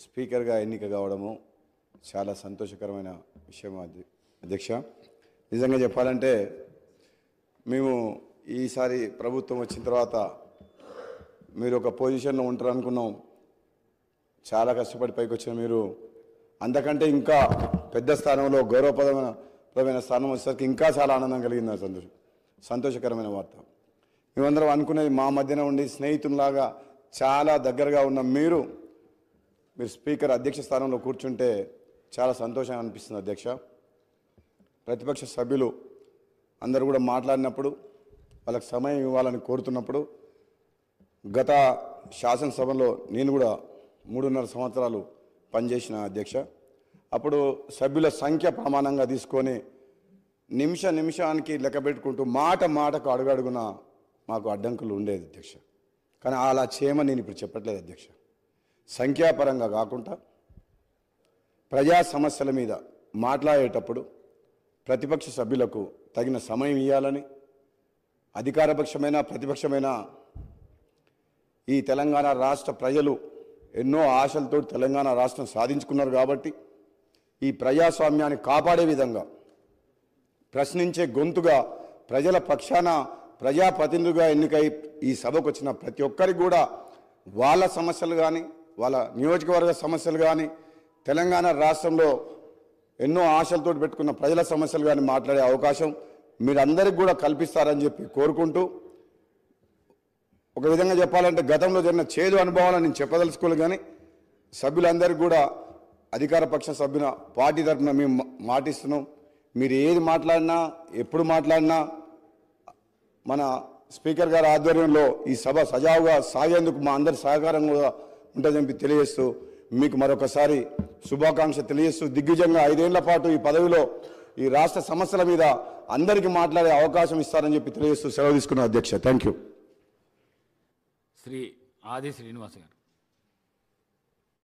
స్పీకర్గా ఎన్నిక కావడము చాలా సంతోషకరమైన విషయం అధ్యక్ష. నిజంగా చెప్పాలంటే మేము ఈసారి ప్రభుత్వం వచ్చిన తర్వాత మీరు ఒక పొజిషన్లో ఉంటారు అనుకున్నాం. చాలా కష్టపడి పైకి వచ్చిన మీరు అంతకంటే ఇంకా పెద్ద స్థానంలో గౌరవప్రదమైన స్థానం వచ్చేసరికి ఇంకా చాలా ఆనందం కలిగింది. సంతోషకరమైన వార్త. మేమందరం అనుకునేది మా మధ్యన ఉండి స్నేహితుల్లాగా చాలా దగ్గరగా ఉన్న మీరు స్పీకర్ అధ్యక్ష స్థానంలో కూర్చుంటే చాలా సంతోషంగా అనిపిస్తుంది అధ్యక్ష. ప్రతిపక్ష సభ్యులు అందరూ కూడా మాట్లాడినప్పుడు వాళ్ళకి సమయం ఇవ్వాలని కోరుతున్నప్పుడు గత శాసనసభలో నేను కూడా 3.5 సంవత్సరాలు పనిచేసిన అధ్యక్ష. అప్పుడు సభ్యుల సంఖ్య ప్రమాణంగా తీసుకొని నిమిషానికి లెక్క పెట్టుకుంటూ మాటకు అడుగడుగున మాకు అడ్డంకులు ఉండేది అధ్యక్ష. కానీ అలా చేయమని నేను ఇప్పుడు చెప్పట్లేదు అధ్యక్ష. సంఖ్యాపరంగా కాకుండా ప్రజా సమస్యల మీద మాట్లాడేటప్పుడు ప్రతిపక్ష సభ్యులకు తగిన సమయం ఇవ్వాలని, అధికారపక్షమైన ప్రతిపక్షమైన ఈ తెలంగాణ రాష్ట్ర ప్రజలు ఎన్నో ఆశలతో తెలంగాణ రాష్ట్రం సాధించుకున్నారు కాబట్టి ఈ ప్రజాస్వామ్యాన్ని కాపాడే విధంగా ప్రశ్నించే గొంతుగా ప్రజల పక్షాన ప్రజాప్రతినిధులుగా ఎన్నికై ఈ సభకు వచ్చిన ప్రతి ఒక్కరికి కూడా వాళ్ళ సమస్యలు కానీ వాళ్ళ నియోజకవర్గ సమస్యలు కానీ తెలంగాణ రాష్ట్రంలో ఎన్నో ఆశలతో పెట్టుకున్న ప్రజల సమస్యలు కానీ మాట్లాడే అవకాశం మీరందరికీ కూడా కల్పిస్తారని చెప్పి కోరుకుంటూ, ఒక విధంగా చెప్పాలంటే గతంలో జరిగిన చేదు అనుభవాలను నేను చెప్పదలుచుకోలేదు. కానీ సభ్యులందరికీ కూడా అధికార పక్ష సభ్యుల పార్టీ తరఫున మేము మాటిస్తున్నాం. మీరు ఏది మాట్లాడినా ఎప్పుడు మాట్లాడినా మన స్పీకర్ గారి ఆధ్వర్యంలో ఈ సభ సజావుగా సాగేందుకు మా అందరి సహకారం కూడా ఉంటుందని తెలియజేస్తూ మీకు మరొకసారి శుభాకాంక్ష తెలియజేస్తూ దిగ్విజయంగా 5 ఏళ్ల పాటు ఈ పదవిలో ఈ రాష్ట్ర సమస్యల మీద అందరికీ మాట్లాడే అవకాశం ఇస్తారని చెప్పి తెలియజేస్తూ సెలవు తీసుకున్న అధ్యక్ష. Thank you. శ్రీ ఆది శ్రీనివాస్ గారు.